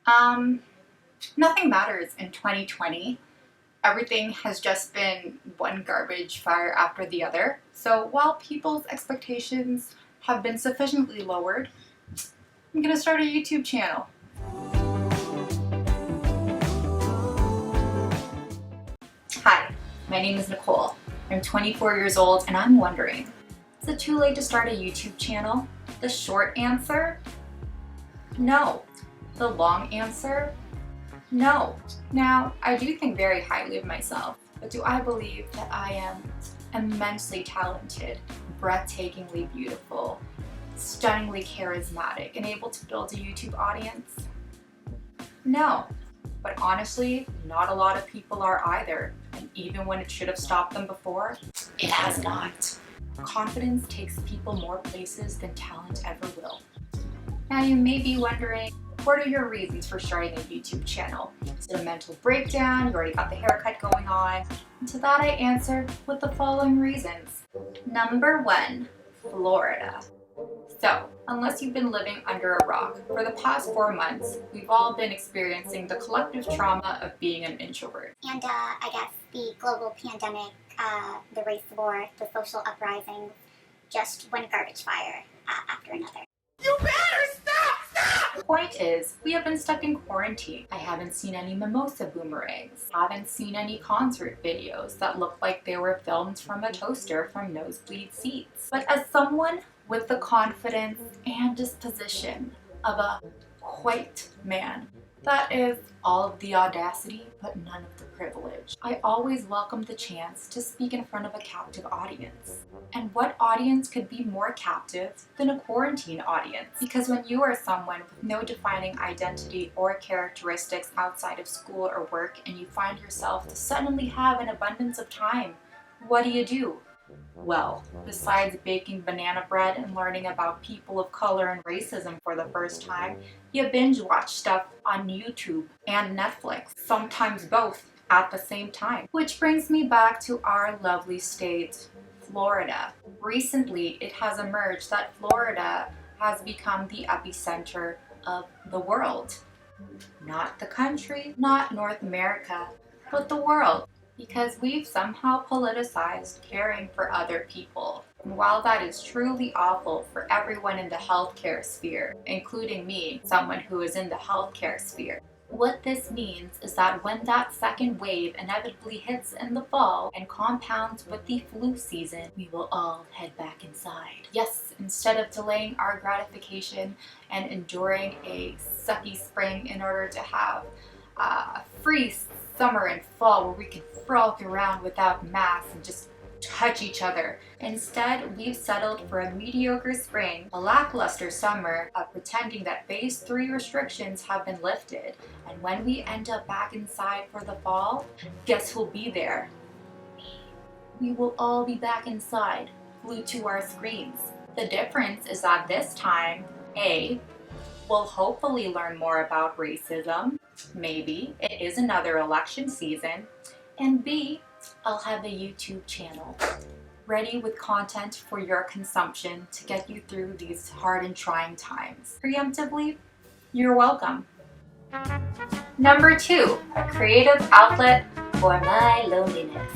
Um, Nothing matters in 2020. Everything has just been one garbage fire after the other. So while people's expectations have been sufficiently lowered, I'm gonna start a YouTube channel. Hi, my name is Nicole. I'm 24 years old and I'm wondering, is it too late to start a YouTube channel? The short answer? No. The long answer? No. Now, I do think very highly of myself, but do I believe that I am immensely talented, breathtakingly beautiful, stunningly charismatic, and able to build a YouTube audience? No. But honestly, not a lot of people are either, and even when it should have stopped them before, it has not. Confidence takes people more places than talent ever will. Now you may be wondering, what are your reasons for starting a YouTube channel? Is it a mental breakdown? You already got the haircut going on? And to that I answer with the following reasons. Number 1, Florida. So, unless you've been living under a rock, for the past 4 months, we've all been experiencing the collective trauma of being an introvert. And I guess the global pandemic, the race war, the social uprising, just one garbage fire after another. You better stop! The point is, we have been stuck in quarantine. I haven't seen any mimosa boomerangs. Haven't seen any concert videos that look like they were filmed from a toaster from nosebleed seats. But as someone with the confidence and disposition of a white man, that is all of the audacity, but none of the privilege, I always welcome the chance to speak in front of a captive audience. And what audience could be more captive than a quarantine audience? Because when you are someone with no defining identity or characteristics outside of school or work, and you find yourself to suddenly have an abundance of time, what do? Well, besides baking banana bread and learning about people of color and racism for the first time, you binge watch stuff on YouTube and Netflix, sometimes both at the same time. Which brings me back to our lovely state, Florida. Recently, it has emerged that Florida has become the epicenter of the world. Not the country, not North America, but the world. Because we've somehow politicized caring for other people. And while that is truly awful for everyone in the healthcare sphere, including me, someone who is in the healthcare sphere, what this means is that when that second wave inevitably hits in the fall and compounds with the flu season, we will all head back inside. Yes, instead of delaying our gratification and enduring a sucky spring in order to have a free summer and fall where we can frolic around without masks and just touch each other. Instead, we've settled for a mediocre spring, a lackluster summer, pretending that phase 3 restrictions have been lifted. And when we end up back inside for the fall, guess who'll be there? Me. We will all be back inside, glued to our screens. The difference is that this time, A, we'll hopefully learn more about racism. Maybe it is another election season. And B, I'll have a YouTube channel ready with content for your consumption to get you through these hard and trying times. Preemptively, you're welcome. Number 2, a creative outlet for my loneliness.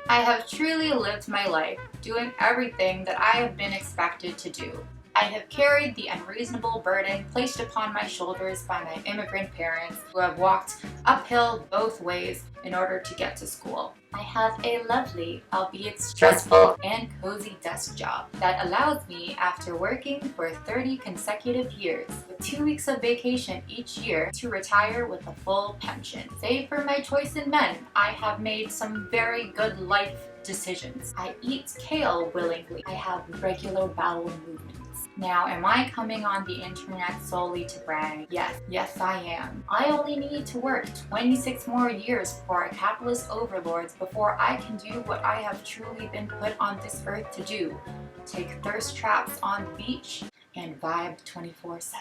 I have truly lived my life doing everything that I have been expected to do. I have carried the unreasonable burden placed upon my shoulders by my immigrant parents who have walked uphill both ways in order to get to school. I have a lovely, albeit stressful and cozy desk job that allows me, after working for 30 consecutive years, with 2 weeks of vacation each year, to retire with a full pension. Save for my choice in men, I have made some very good life decisions. I eat kale willingly. I have regular bowel movements. Now, am I coming on the internet solely to brag? Yes I am. I only need to work 26 more years for our capitalist overlords before I can do what I have truly been put on this earth to do. Take thirst traps on the beach and vibe 24/7.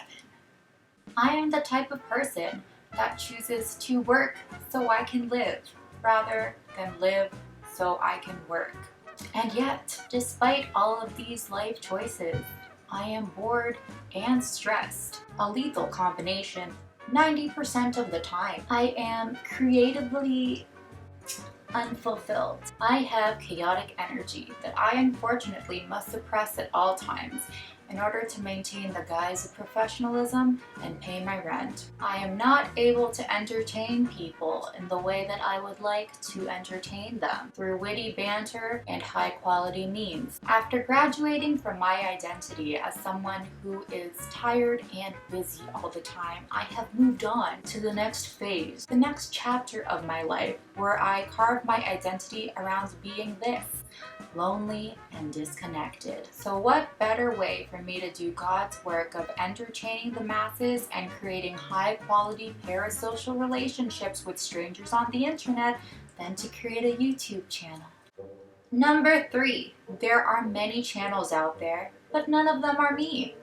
I am the type of person that chooses to work so I can live, rather than live so I can work. And yet, despite all of these life choices, I am bored and stressed. A lethal combination 90% of the time, I am creatively unfulfilled. I have chaotic energy that I unfortunately must suppress at all times in order to maintain the guise of professionalism and pay my rent. I am not able to entertain people in the way that I would like to entertain them, through witty banter and high quality memes. After graduating from my identity as someone who is tired and busy all the time, I have moved on to the next phase, the next chapter of my life, where I carve my identity around being this: lonely and disconnected. So what better way for me to do God's work of entertaining the masses and creating high quality parasocial relationships with strangers on the internet than to create a YouTube channel? Number 3, there are many channels out there, but none of them are me.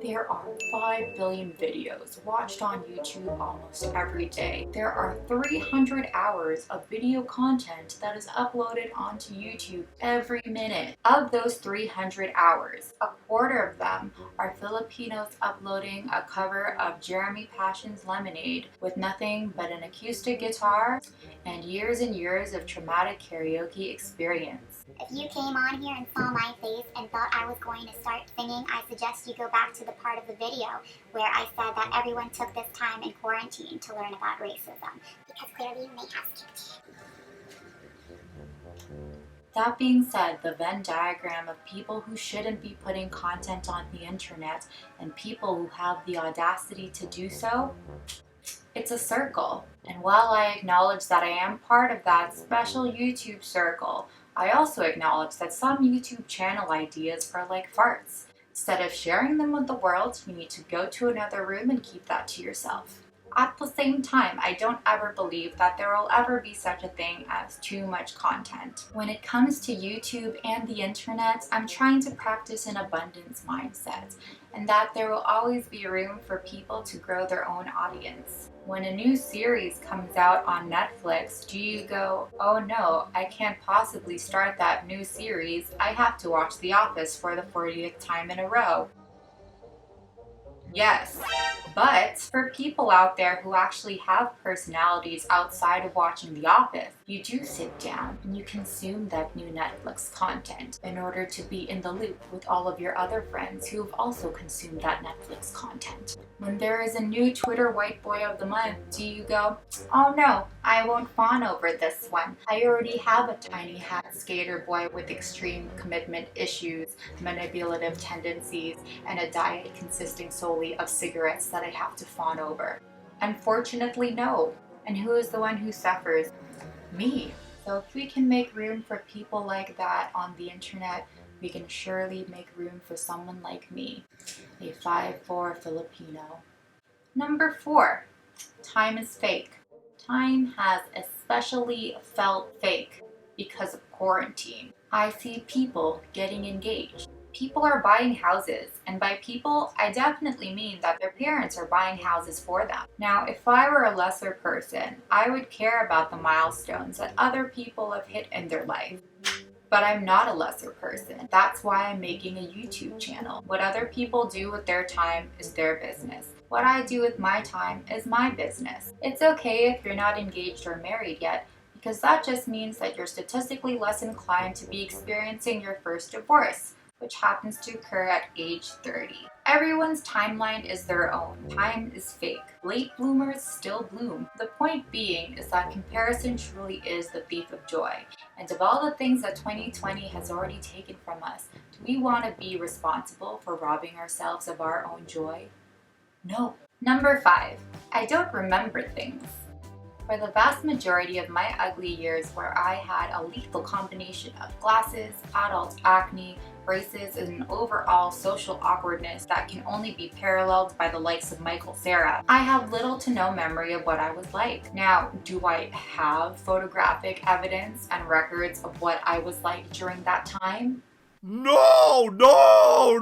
There are 5 billion videos watched on YouTube almost every day. There are 300 hours of video content that is uploaded onto YouTube every minute. Of those 300 hours, a quarter of them are Filipinos uploading a cover of Jeremy Passion's Lemonade with nothing but an acoustic guitar and years of traumatic karaoke experience. If you came on here and saw my face and thought I was going to start singing, I suggest you go back to the part of the video where I said that everyone took this time in quarantine to learn about racism, because clearly they have to. That being said, the Venn diagram of people who shouldn't be putting content on the internet and people who have the audacity to do so, it's a circle. And while I acknowledge that I am part of that special YouTube circle, I also acknowledge that some YouTube channel ideas are like farts. Instead of sharing them with the world, you need to go to another room and keep that to yourself. At the same time, I don't ever believe that there will ever be such a thing as too much content. When it comes to YouTube and the internet, I'm trying to practice an abundance mindset, and that there will always be room for people to grow their own audience. When a new series comes out on Netflix, do you go, "Oh no, I can't possibly start that new series. I have to watch The Office for the 40th time in a row"? Yes, but for people out there who actually have personalities outside of watching The Office, you do sit down and you consume that new Netflix content in order to be in the loop with all of your other friends who have also consumed that Netflix content. When there is a new Twitter White Boy of the Month, do you go, "Oh no, I won't fawn over this one. I already have a tiny hat skater boy with extreme commitment issues, manipulative tendencies, and a diet consisting solely of cigarettes that I have to fawn over"? Unfortunately, no. And who is the one who suffers? Me. So if we can make room for people like that on the internet, we can surely make room for someone like me, a 5'4" Filipino. Number 4, time is fake. Time has especially felt fake because of quarantine. I see people getting engaged. People are buying houses, and by people, I definitely mean that their parents are buying houses for them. Now, if I were a lesser person, I would care about the milestones that other people have hit in their life. But I'm not a lesser person. That's why I'm making a YouTube channel. What other people do with their time is their business. What I do with my time is my business. It's okay if you're not engaged or married yet, because that just means that you're statistically less inclined to be experiencing your first divorce, which happens to occur at age 30. Everyone's timeline is their own. Time is fake. Late bloomers still bloom. The point being is that comparison truly is the thief of joy. And of all the things that 2020 has already taken from us, do we want to be responsible for robbing ourselves of our own joy? No. Number 5, I don't remember things. For the vast majority of my ugly years, where I had a lethal combination of glasses, adult acne, braces, and an overall social awkwardness that can only be paralleled by the likes of Michael Cera, I have little to no memory of what I was like. Now, do I have photographic evidence and records of what I was like during that time? No! Whoa!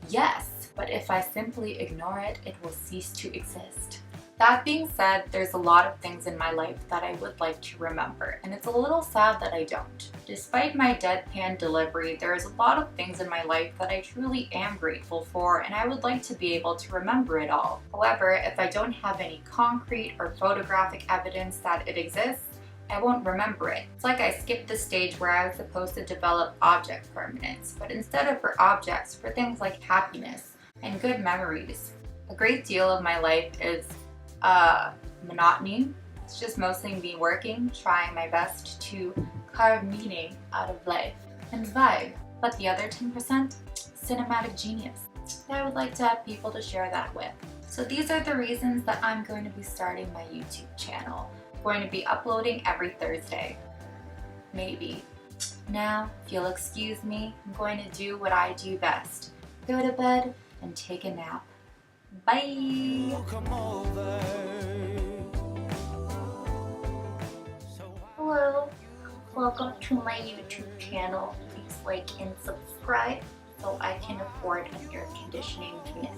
Yes, but if I simply ignore it, it will cease to exist. That being said, there's a lot of things in my life that I would like to remember, and it's a little sad that I don't. Despite my deadpan delivery, there's a lot of things in my life that I truly am grateful for, and I would like to be able to remember it all. However, if I don't have any concrete or photographic evidence that it exists, I won't remember it. It's like I skipped the stage where I was supposed to develop object permanence, but instead of for objects, for things like happiness and good memories. A great deal of my life is monotony. It's just mostly me working, trying my best to carve meaning out of life and vibe. But the other 10%, cinematic genius. I would like to have people to share that with. So these are the reasons that I'm going to be starting my YouTube channel. I'm going to be uploading every Thursday. Maybe. Now, if you'll excuse me, I'm going to do what I do best. Go to bed and take a nap. Bye! Hello, welcome to my YouTube channel. Please like and subscribe so I can afford an air conditioning unit.